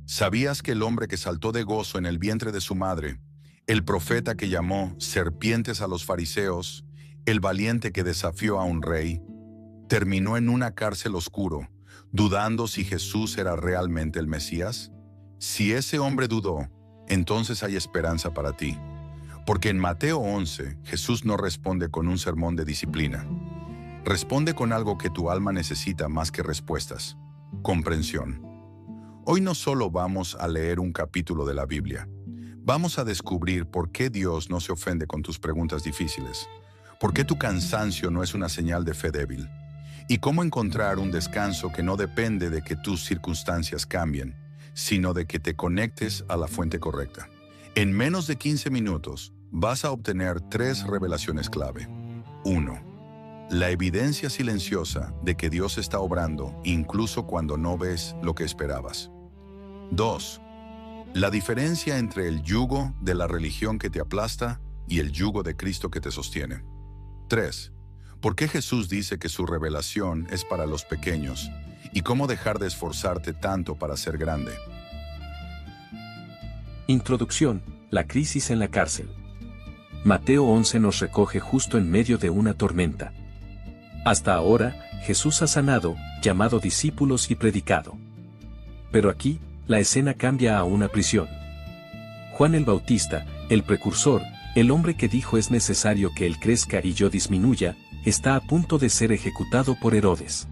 ¿Sabías que el hombre que saltó de gozo en el vientre de su madre, el profeta que llamó serpientes a los fariseos, el valiente que desafió a un rey, terminó en una cárcel oscuro, dudando si Jesús era realmente el Mesías? Si ese hombre dudó, entonces hay esperanza para ti. Porque en Mateo 11, Jesús no responde con un sermón de disciplina. Responde con algo que tu alma necesita más que respuestas: comprensión. Hoy no solo vamos a leer un capítulo de la Biblia, vamos a descubrir por qué Dios no se ofende con tus preguntas difíciles, por qué tu cansancio no es una señal de fe débil, y cómo encontrar un descanso que no depende de que tus circunstancias cambien, sino de que te conectes a la fuente correcta. En menos de 15 minutos vas a obtener 3 revelaciones clave. 1. La evidencia silenciosa de que Dios está obrando incluso cuando no ves lo que esperabas. 2. La diferencia entre el yugo de la religión que te aplasta y el yugo de Cristo que te sostiene. 3. ¿Por qué Jesús dice que su revelación es para los pequeños y cómo dejar de esforzarte tanto para ser grande? Introducción: la crisis en la cárcel. Mateo 11 nos recoge justo en medio de una tormenta. Hasta ahora, Jesús ha sanado, llamado discípulos y predicado. Pero aquí, la escena cambia a una prisión. Juan el Bautista, el precursor, el hombre que dijo es necesario que él crezca y yo disminuya, está a punto de ser ejecutado por Herodes.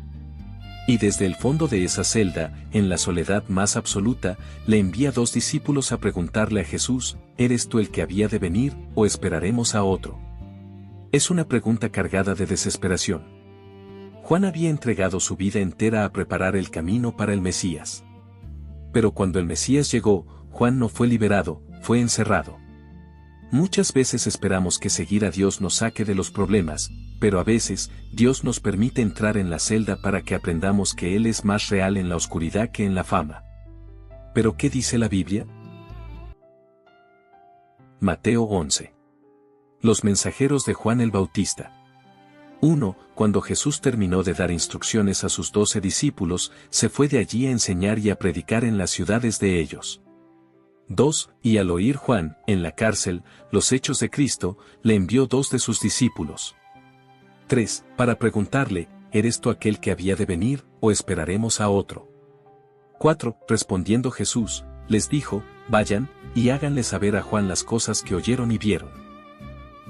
Y desde el fondo de esa celda, en la soledad más absoluta, le envía 2 discípulos a preguntarle a Jesús: ¿eres tú el que había de venir, o esperaremos a otro? Es una pregunta cargada de desesperación. Juan había entregado su vida entera a preparar el camino para el Mesías. Pero cuando el Mesías llegó, Juan no fue liberado, fue encerrado. Muchas veces esperamos que seguir a Dios nos saque de los problemas, pero a veces, Dios nos permite entrar en la celda para que aprendamos que Él es más real en la oscuridad que en la fama. ¿Pero qué dice la Biblia? Mateo 11. Los mensajeros de Juan el Bautista. 1. Cuando Jesús terminó de dar instrucciones a sus 12 discípulos, se fue de allí a enseñar y a predicar en las ciudades de ellos. 2. Y al oír Juan, en la cárcel, los hechos de Cristo, le envió 2 de sus discípulos. 3. Para preguntarle: ¿eres tú aquel que había de venir, o esperaremos a otro? 4. Respondiendo Jesús, les dijo: vayan, y háganle saber a Juan las cosas que oyeron y vieron.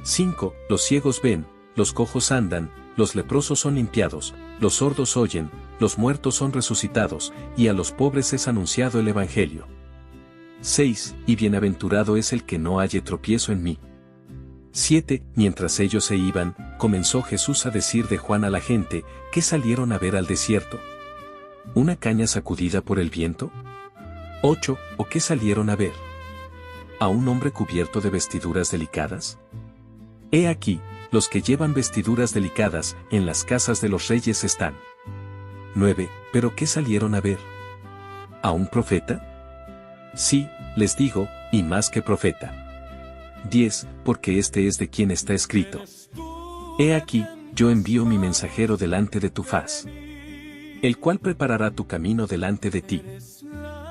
5. Los ciegos ven, los cojos andan, los leprosos son limpiados, los sordos oyen, los muertos son resucitados, y a los pobres es anunciado el Evangelio. 6. Y bienaventurado es el que no halle tropiezo en mí. 7. Mientras ellos se iban, comenzó Jesús a decir de Juan a la gente: ¿qué salieron a ver al desierto? ¿Una caña sacudida por el viento? 8. ¿O qué salieron a ver? ¿A un hombre cubierto de vestiduras delicadas? He aquí, los que llevan vestiduras delicadas, en las casas de los reyes están. 9. ¿Pero qué salieron a ver? ¿A un profeta? Sí, les digo, y más que profeta. 10. Porque este es de quien está escrito: he aquí, yo envío mi mensajero delante de tu faz, el cual preparará tu camino delante de ti.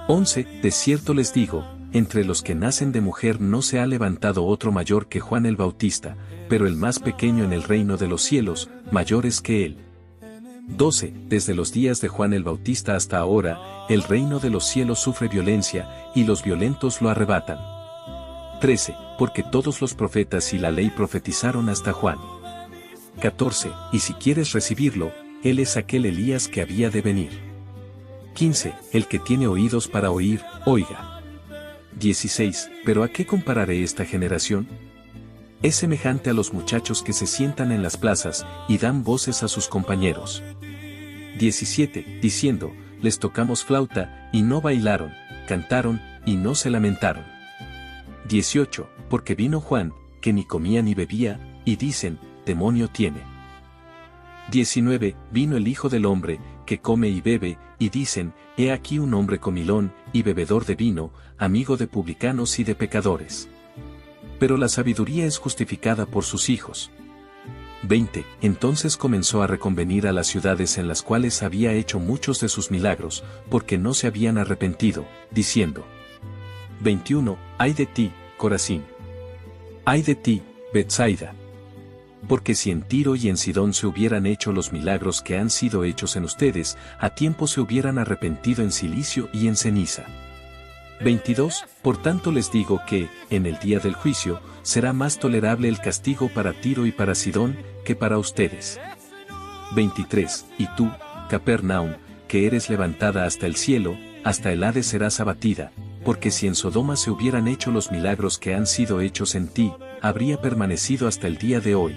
11. De cierto les digo, entre los que nacen de mujer no se ha levantado otro mayor que Juan el Bautista, pero el más pequeño en el reino de los cielos, mayor es que él. 12. Desde los días de Juan el Bautista hasta ahora, el reino de los cielos sufre violencia, y los violentos lo arrebatan. 13. Porque todos los profetas y la ley profetizaron hasta Juan. 14. Y si quieres recibirlo, él es aquel Elías que había de venir. 15. El que tiene oídos para oír, oiga. 16. ¿Pero a qué compararé esta generación? Es semejante a los muchachos que se sientan en las plazas y dan voces a sus compañeros. 17. Diciendo: les tocamos flauta, y no bailaron, cantaron, y no se lamentaron. 18. Porque vino Juan, que ni comía ni bebía, y dicen: demonio tiene. 19. Vino el Hijo del Hombre, que come y bebe, y dicen: he aquí un hombre comilón, y bebedor de vino, amigo de publicanos y de pecadores. Pero la sabiduría es justificada por sus hijos. 20. Entonces comenzó a reconvenir a las ciudades en las cuales había hecho muchos de sus milagros, porque no se habían arrepentido, diciendo: 21. Ay de ti, Corazín. Ay de ti, Betsaida. Porque si en Tiro y en Sidón se hubieran hecho los milagros que han sido hechos en ustedes, a tiempo se hubieran arrepentido en cilicio y en ceniza. 22. Por tanto les digo que, en el día del juicio, será más tolerable el castigo para Tiro y para Sidón, que para ustedes. 23. Y tú, Capernaum, que eres levantada hasta el cielo, hasta el Hades serás abatida, porque si en Sodoma se hubieran hecho los milagros que han sido hechos en ti, habría permanecido hasta el día de hoy.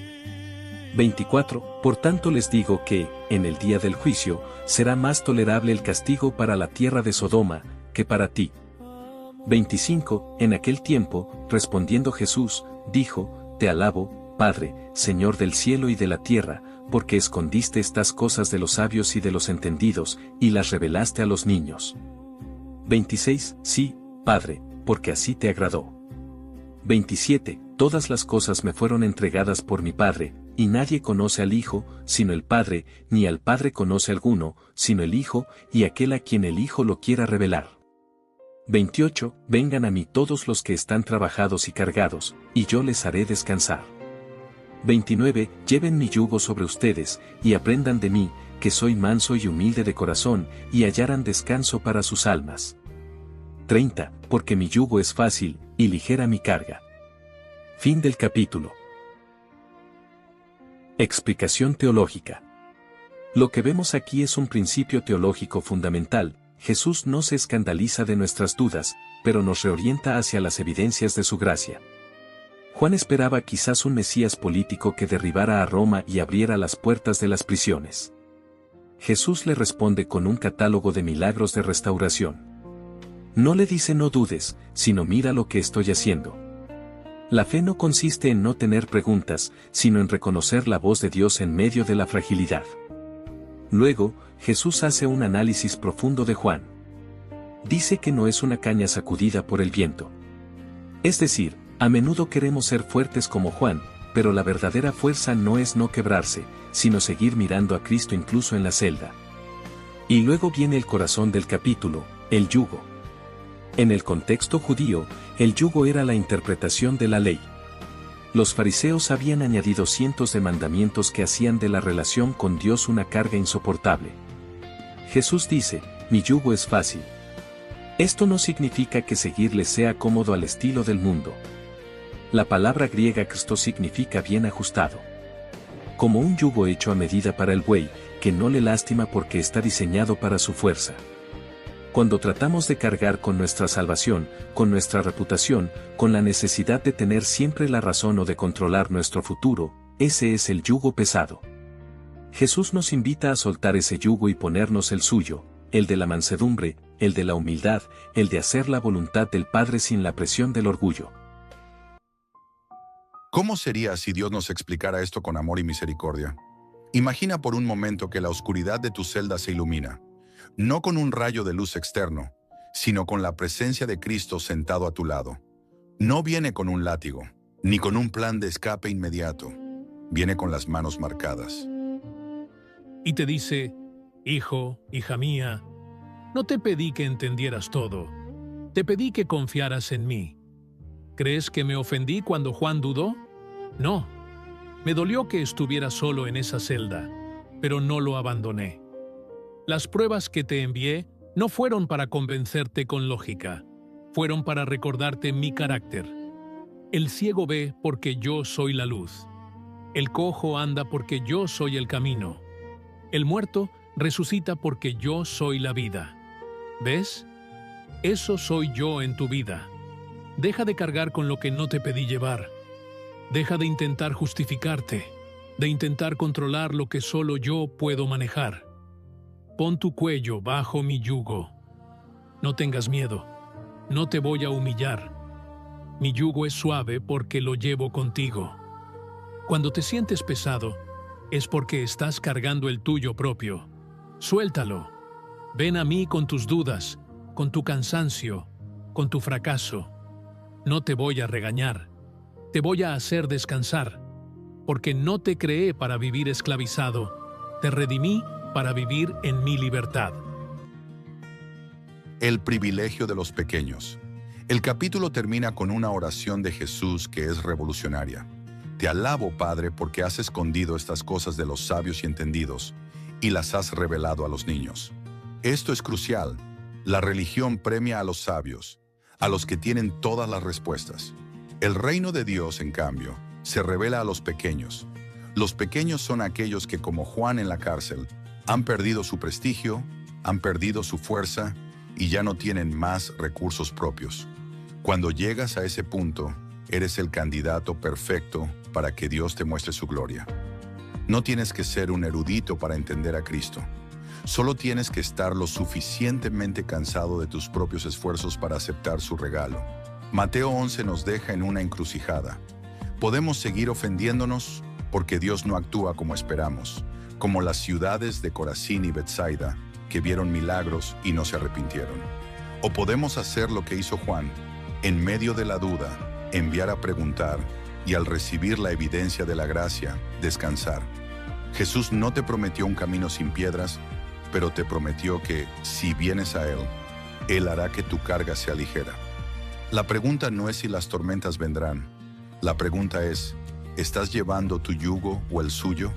24. Por tanto les digo que, en el día del juicio, será más tolerable el castigo para la tierra de Sodoma, que para ti. 25. En aquel tiempo, respondiendo Jesús, dijo: Te alabo, Padre, Señor del cielo y de la tierra, porque escondiste estas cosas de los sabios y de los entendidos, y las revelaste a los niños. 26. Sí, Padre, porque así te agradó. 27. Todas las cosas me fueron entregadas por mi Padre, y nadie conoce al Hijo, sino el Padre, ni al Padre conoce alguno, sino el Hijo, y aquel a quien el Hijo lo quiera revelar. 28. Vengan a mí todos los que están trabajados y cargados, y yo les haré descansar. 29. Lleven mi yugo sobre ustedes, y aprendan de mí, que soy manso y humilde de corazón, y hallarán descanso para sus almas. 30. Porque mi yugo es fácil, y ligera mi carga. Fin del capítulo. Explicación teológica. Lo que vemos aquí es un principio teológico fundamental. Jesús no se escandaliza de nuestras dudas, pero nos reorienta hacia las evidencias de su gracia. Juan esperaba quizás un Mesías político que derribara a Roma y abriera las puertas de las prisiones. Jesús le responde con un catálogo de milagros de restauración. No le dice no dudes, sino mira lo que estoy haciendo. La fe no consiste en no tener preguntas, sino en reconocer la voz de Dios en medio de la fragilidad. Luego, Jesús hace un análisis profundo de Juan. Dice que no es una caña sacudida por el viento. Es decir, a menudo queremos ser fuertes como Juan, pero la verdadera fuerza no es no quebrarse, sino seguir mirando a Cristo incluso en la celda. Y luego viene el corazón del capítulo, el yugo. En el contexto judío, el yugo era la interpretación de la ley. Los fariseos habían añadido cientos de mandamientos que hacían de la relación con Dios una carga insoportable. Jesús dice: mi yugo es fácil. Esto no significa que seguirle sea cómodo al estilo del mundo. La palabra griega Cristo significa bien ajustado. Como un yugo hecho a medida para el buey, que no le lastima porque está diseñado para su fuerza. Cuando tratamos de cargar con nuestra salvación, con nuestra reputación, con la necesidad de tener siempre la razón o de controlar nuestro futuro, ese es el yugo pesado. Jesús nos invita a soltar ese yugo y ponernos el suyo, el de la mansedumbre, el de la humildad, el de hacer la voluntad del Padre sin la presión del orgullo. ¿Cómo sería si Dios nos explicara esto con amor y misericordia? Imagina por un momento que la oscuridad de tu celda se ilumina, no con un rayo de luz externo, sino con la presencia de Cristo sentado a tu lado. No viene con un látigo, ni con un plan de escape inmediato. Viene con las manos marcadas. Y te dice: hijo, hija mía, no te pedí que entendieras todo, te pedí que confiaras en mí. ¿Crees que me ofendí cuando Juan dudó? No. Me dolió que estuviera solo en esa celda, pero no lo abandoné. Las pruebas que te envié no fueron para convencerte con lógica, fueron para recordarte mi carácter. El ciego ve porque yo soy la luz. El cojo anda porque yo soy el camino. El muerto resucita porque yo soy la vida. ¿Ves? Eso soy yo en tu vida. Deja de cargar con lo que no te pedí llevar. Deja de intentar justificarte, de intentar controlar lo que solo yo puedo manejar. Pon tu cuello bajo mi yugo. No tengas miedo, no te voy a humillar. Mi yugo es suave porque lo llevo contigo. Cuando te sientes pesado, es porque estás cargando el tuyo propio. Suéltalo. Ven a mí con tus dudas, con tu cansancio, con tu fracaso. No te voy a regañar. Te voy a hacer descansar. porque no te creé para vivir esclavizado, te redimí para vivir en mi libertad. El privilegio de los pequeños. El capítulo termina con una oración de Jesús que es revolucionaria. Te alabo, Padre, porque has escondido estas cosas de los sabios y entendidos y las has revelado a los niños. Esto es crucial. La religión premia a los sabios, a los que tienen todas las respuestas. El reino de Dios, en cambio, se revela a los pequeños. Los pequeños son aquellos que, como Juan en la cárcel, han perdido su prestigio, han perdido su fuerza y ya no tienen más recursos propios. Cuando llegas a ese punto, eres el candidato perfecto para que Dios te muestre su gloria. No tienes que ser un erudito para entender a Cristo. Solo tienes que estar lo suficientemente cansado de tus propios esfuerzos para aceptar su regalo. Mateo 11 nos deja en una encrucijada. Podemos seguir ofendiéndonos porque Dios no actúa como esperamos, como las ciudades de Corazín y Betsaida, que vieron milagros y no se arrepintieron. O podemos hacer lo que hizo Juan, en medio de la duda, enviar a preguntar y al recibir la evidencia de la gracia, descansar. Jesús no te prometió un camino sin piedras, pero te prometió que, si vienes a Él, Él hará que tu carga sea ligera. La pregunta no es si las tormentas vendrán. La pregunta es, ¿estás llevando tu yugo o el suyo?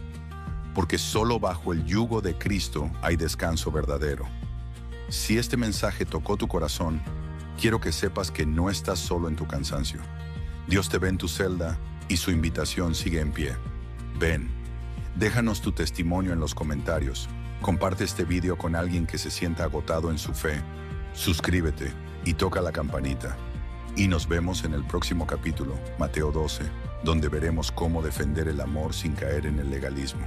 Porque solo bajo el yugo de Cristo hay descanso verdadero. Si este mensaje tocó tu corazón, quiero que sepas que no estás solo en tu cansancio. Dios te ve en tu celda y su invitación sigue en pie. Ven, déjanos tu testimonio en los comentarios. Comparte este video con alguien que se sienta agotado en su fe. Suscríbete y toca la campanita. Y nos vemos en el próximo capítulo, Mateo 12, donde veremos cómo defender el amor sin caer en el legalismo.